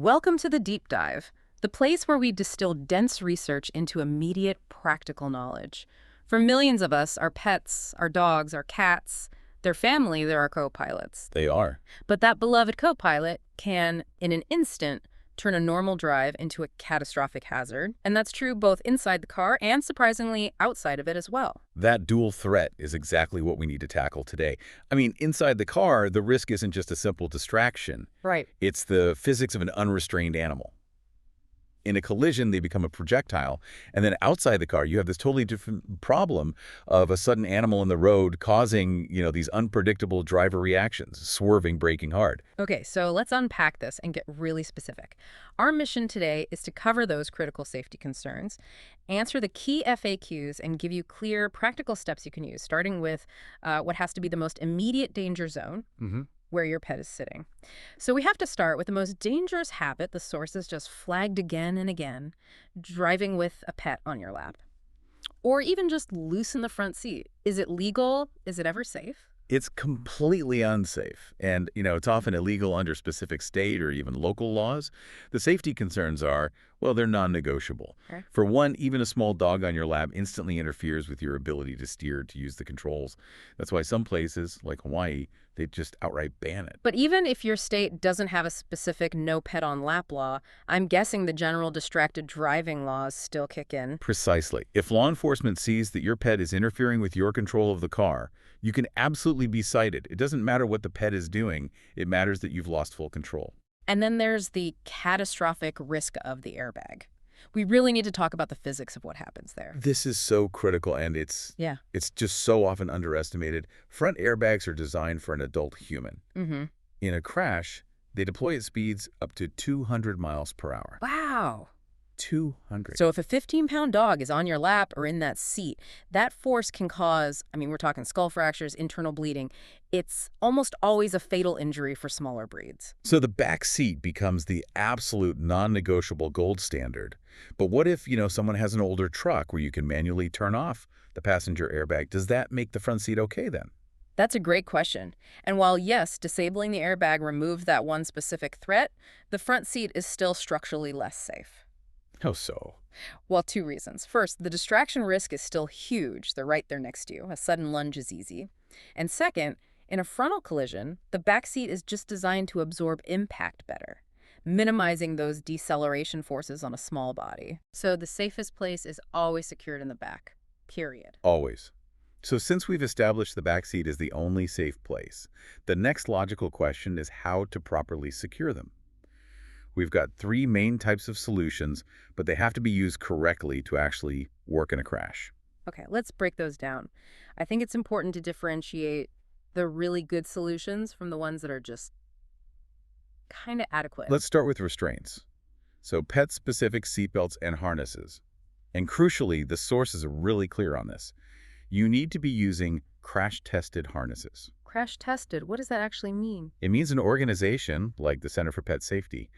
Welcome to the Deep Dive, the place where we distill dense research into immediate, practical knowledge. For millions of us, our pets, our dogs, our cats, their family, they're our co-pilots. They are. But that beloved co-pilot can, in an instant, turn a normal drive into a catastrophic hazard. And that's true both inside the car and, surprisingly, outside of it as well. That dual threat is exactly what we need to tackle today. I mean, inside the car, the risk isn't just a simple distraction. Right. It's the physics of an unrestrained animal. In a collision, they become a projectile. And then outside the car, you have this totally different problem of a sudden animal in the road causing, these unpredictable driver reactions, swerving, braking hard. Okay, so let's unpack this and get really specific. Our mission today is to cover those critical safety concerns, answer the key FAQs, and give you clear, practical steps you can use, starting with what has to be the most immediate danger zone, where your pet is sitting. So we have to start with the most dangerous habit the sources just flagged again and again, driving with a pet on your lap. Or even just loose in the front seat. Is it legal? Is it ever safe? It's completely unsafe. And, it's often illegal under specific state or even local laws. The safety concerns are, well, they're non-negotiable. Okay. For one, even a small dog on your lap instantly interferes with your ability to steer, to use the controls. That's why some places, like Hawaii, they just outright ban it. But even if your state doesn't have a specific no pet on lap law, I'm guessing the general distracted driving laws still kick in. Precisely. If law enforcement sees that your pet is interfering with your control of the car, you can absolutely be cited. It doesn't matter what the pet is doing. It matters that you've lost full control. And then there's the catastrophic risk of the airbag. We really need to talk about the physics of what happens there. This is so critical, and it's just so often underestimated. Front airbags are designed for an adult human. In a crash, they deploy at speeds up to 200 miles per hour. Wow. 200. So if a 15-pound dog is on your lap or in that seat, that force can cause, we're talking skull fractures, internal bleeding. It's almost always a fatal injury for smaller breeds. So the back seat becomes the absolute non-negotiable gold standard. But what if, someone has an older truck where you can manually turn off the passenger airbag? Does that make the front seat okay then? That's a great question. And while, yes, disabling the airbag removes that one specific threat, the front seat is still structurally less safe. How so? Well, two reasons. First, the distraction risk is still huge. They're right there next to you. A sudden lunge is easy. And second, in a frontal collision, the back seat is just designed to absorb impact better, minimizing those deceleration forces on a small body. So the safest place is always secured in the back, period. Always. So since we've established the back seat is the only safe place, the next logical question is how to properly secure them. We've got three main types of solutions, but they have to be used correctly to actually work in a crash. Okay, let's break those down. I think it's important to differentiate the really good solutions from the ones that are just kind of adequate. Let's start with restraints. So pet-specific seatbelts and harnesses. And crucially, the sources are really clear on this. You need to be using crash-tested harnesses. Crash-tested? What does that actually mean? It means an organization, like the Center for Pet Safety,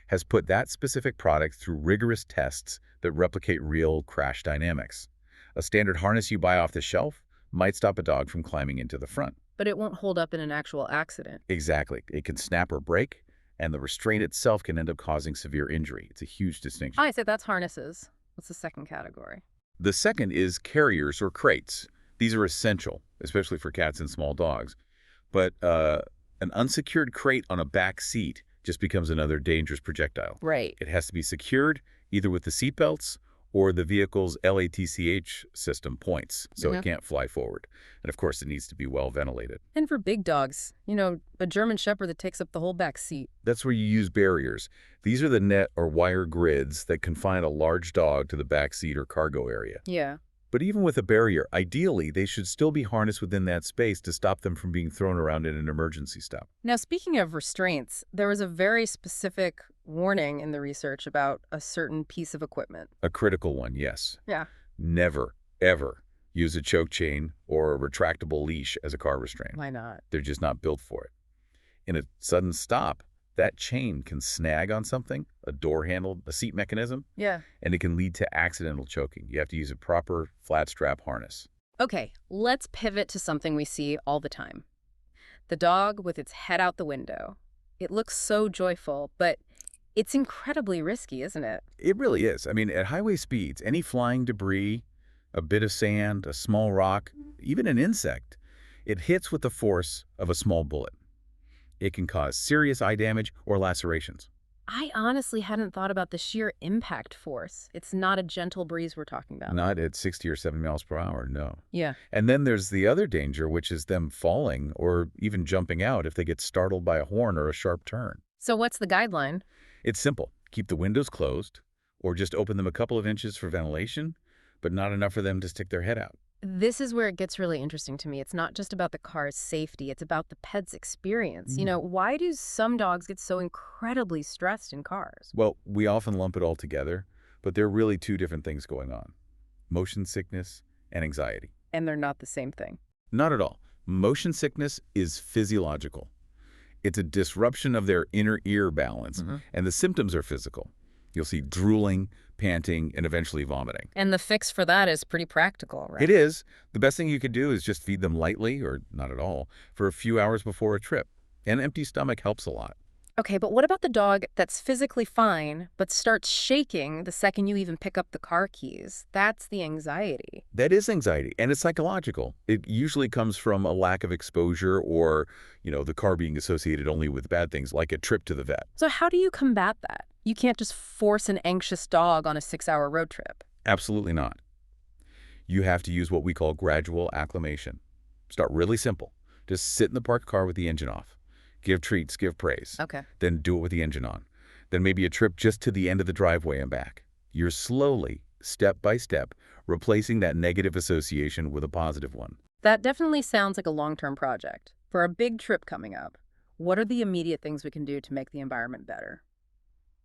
has put that specific product through rigorous tests that replicate real crash dynamics. A standard harness you buy off the shelf might stop a dog from climbing into the front. But it won't hold up in an actual accident. Exactly. It can snap or break, and the restraint itself can end up causing severe injury. It's a huge distinction. I said that's harnesses. What's the second category? The second is carriers or crates. These are essential, especially for cats and small dogs. But an unsecured crate on a back seat just becomes another dangerous projectile. Right. It has to be secured either with the seatbelts or the vehicle's LATCH system points, so it can't fly forward. And of course, it needs to be well ventilated. And for big dogs, a German Shepherd that takes up the whole back seat. That's where you use barriers. These are the net or wire grids that confine a large dog to the back seat or cargo area. Yeah. But even with a barrier, ideally, they should still be harnessed within that space to stop them from being thrown around in an emergency stop. Now, speaking of restraints, there was a very specific warning in the research about a certain piece of equipment. A critical one, yes. Yeah. Never, ever use a choke chain or a retractable leash as a car restraint. Why not? They're just not built for it. In a sudden stop, that chain can snag on something, a door handle, a seat mechanism, and it can lead to accidental choking. You have to use a proper flat strap harness. Okay, let's pivot to something we see all the time. The dog with its head out the window. It looks so joyful, but It's incredibly risky, isn't it? It really is. I mean, at highway speeds, any flying debris, a bit of sand, a small rock, even an insect, it hits with the force of a small bullet. It can cause serious eye damage or lacerations. I honestly hadn't thought about the sheer impact force. It's not a gentle breeze we're talking about. Not at 60 or 70 miles per hour, no. Yeah. And then there's the other danger, which is them falling or even jumping out if they get startled by a horn or a sharp turn. So what's the guideline? It's simple. Keep the windows closed or just open them a couple of inches for ventilation, but not enough for them to stick their head out. This is where it gets really interesting to me. It's not just about the car's safety, it's about the pet's experience. Why do some dogs get so incredibly stressed in cars? Well, we often lump it all together, but there are really two different things going on: motion sickness and anxiety. And they're not the same thing. Not at all. Motion sickness is physiological. It's a disruption of their inner ear balance, and the symptoms are physical. You'll see drooling, panting, and eventually vomiting. And the fix for that is pretty practical, right? It is. The best thing you could do is just feed them lightly, or not at all, for a few hours before a trip. An empty stomach helps a lot. Okay, but what about the dog that's physically fine, but starts shaking the second you even pick up the car keys? That's the anxiety. That is anxiety, and it's psychological. It usually comes from a lack of exposure or, the car being associated only with bad things, like a trip to the vet. So how do you combat that? You can't just force an anxious dog on a 6-hour road trip. Absolutely not. You have to use what we call gradual acclimation. Start really simple. Just sit in the parked car with the engine off. Give treats, give praise. Okay. Then do it with the engine on. Then maybe a trip just to the end of the driveway and back. You're slowly, step by step, replacing that negative association with a positive one. That definitely sounds like a long-term project. For a big trip coming up, what are the immediate things we can do to make the environment better?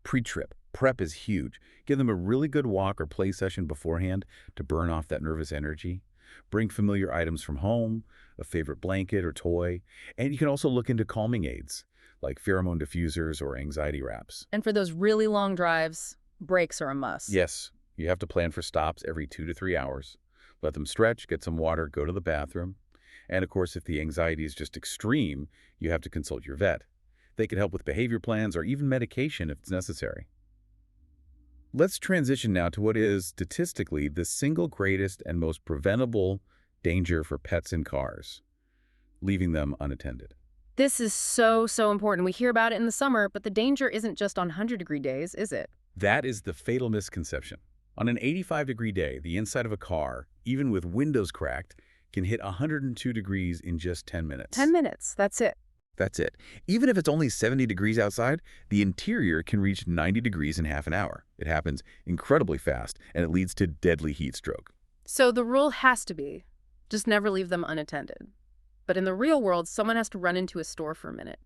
Pre-trip. Prep is huge. Give them a really good walk or play session beforehand to burn off that nervous energy. Bring familiar items from home, a favorite blanket or toy, and you can also look into calming aids, like pheromone diffusers or anxiety wraps. And for those really long drives, breaks are a must. Yes, you have to plan for stops every 2 to 3 hours. Let them stretch, get some water, go to the bathroom. And of course, if the anxiety is just extreme, you have to consult your vet. They can help with behavior plans or even medication if it's necessary. Let's transition now to what is statistically the single greatest and most preventable danger for pets in cars: leaving them unattended. This is so, so important. We hear about it in the summer, but the danger isn't just on 100-degree days, is it? That is the fatal misconception. On an 85-degree day, the inside of a car, even with windows cracked, can hit 102 degrees in just 10 minutes. 10 minutes, that's it. That's it. Even if it's only 70 degrees outside, the interior can reach 90 degrees in half an hour. It happens incredibly fast, and it leads to deadly heat stroke. So the rule has to be, just never leave them unattended. But in the real world, someone has to run into a store for a minute.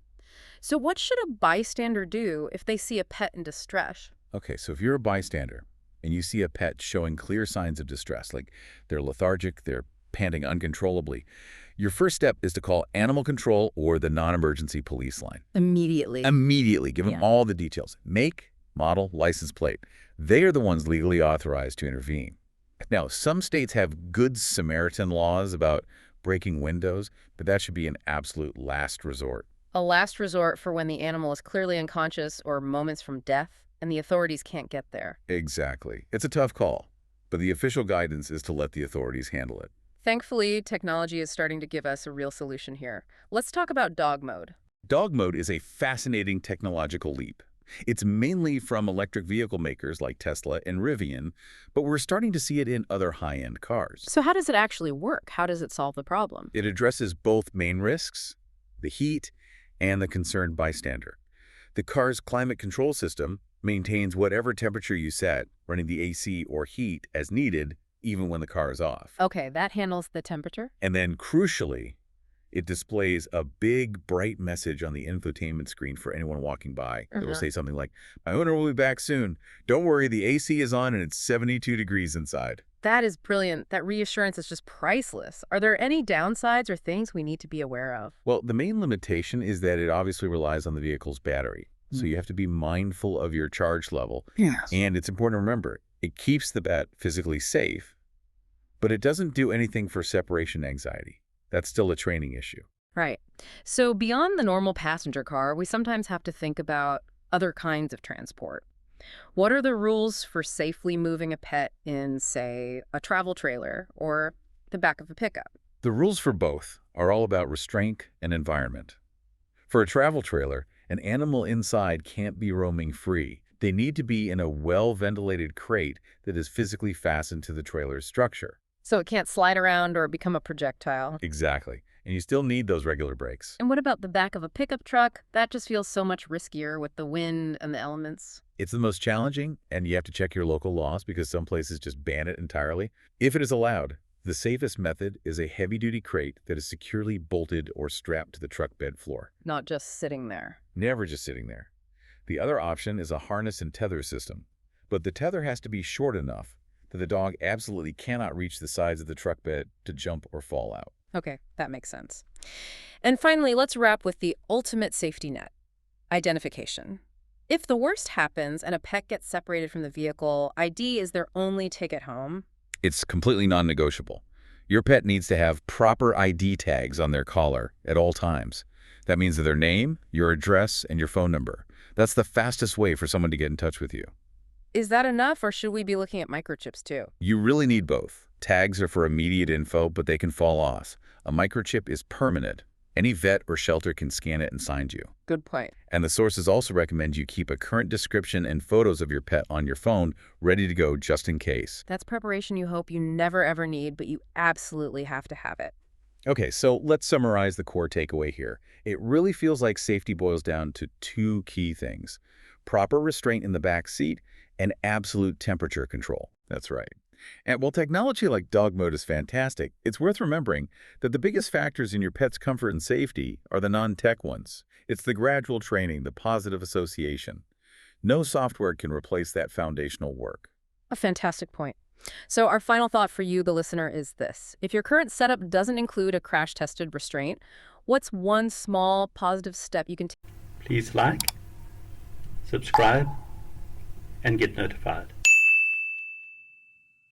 So what should a bystander do if they see a pet in distress? Okay, so if you're a bystander and you see a pet showing clear signs of distress, like they're lethargic, they're panting uncontrollably, your first step is to call animal control or the non-emergency police line. Immediately. Immediately. Give them all the details. Make, model, license plate. They are the ones legally authorized to intervene. Now, some states have Good Samaritan laws about breaking windows, but that should be an absolute last resort. A last resort for when the animal is clearly unconscious or moments from death, and the authorities can't get there. Exactly. It's a tough call, but the official guidance is to let the authorities handle it. Thankfully, technology is starting to give us a real solution here. Let's talk about dog mode. Dog mode is a fascinating technological leap. It's mainly from electric vehicle makers like Tesla and Rivian, but we're starting to see it in other high-end cars. So how does it actually work? How does it solve the problem? It addresses both main risks, the heat, and the concerned bystander. The car's climate control system maintains whatever temperature you set, running the AC or heat as needed, even when the car is off. Okay, that handles the temperature? And then, crucially, it displays a big, bright message on the infotainment screen for anyone walking by. It will say something like, "My owner will be back soon. Don't worry, the AC is on and it's 72 degrees inside." That is brilliant. That reassurance is just priceless. Are there any downsides or things we need to be aware of? Well, the main limitation is that it obviously relies on the vehicle's battery. So you have to be mindful of your charge level. Yes. And it's important to remember, it keeps the pet physically safe, but it doesn't do anything for separation anxiety. That's still a training issue. Right. So beyond the normal passenger car, we sometimes have to think about other kinds of transport. What are the rules for safely moving a pet in, say, a travel trailer or the back of a pickup? The rules for both are all about restraint and environment. For a travel trailer, an animal inside can't be roaming free. They need to be in a well-ventilated crate that is physically fastened to the trailer's structure. So it can't slide around or become a projectile. Exactly. And you still need those regular brakes. And what about the back of a pickup truck? That just feels so much riskier with the wind and the elements. It's the most challenging, and you have to check your local laws because some places just ban it entirely. If it is allowed, the safest method is a heavy-duty crate that is securely bolted or strapped to the truck bed floor. Not just sitting there. Never just sitting there. The other option is a harness and tether system, but the tether has to be short enough that the dog absolutely cannot reach the sides of the truck bed to jump or fall out. Okay, that makes sense. And finally, let's wrap with the ultimate safety net, identification. If the worst happens and a pet gets separated from the vehicle, ID is their only ticket home. It's completely non-negotiable. Your pet needs to have proper ID tags on their collar at all times. That means their name, your address, and your phone number. That's the fastest way for someone to get in touch with you. Is that enough, or should we be looking at microchips too? You really need both. Tags are for immediate info, but they can fall off. A microchip is permanent. Any vet or shelter can scan it and sign you. Good point. And the sources also recommend you keep a current description and photos of your pet on your phone ready to go just in case. That's preparation you hope you never ever need, but you absolutely have to have it. Okay, so let's summarize the core takeaway here. It really feels like safety boils down to two key things: proper restraint in the back seat and absolute temperature control. That's right. And while technology like dog mode is fantastic, it's worth remembering that the biggest factors in your pet's comfort and safety are the non-tech ones. It's the gradual training, the positive association. No software can replace that foundational work. A fantastic point. So our final thought for you, the listener, is this. If your current setup doesn't include a crash-tested restraint, what's one small positive step you can take? Please like, subscribe, and get notified.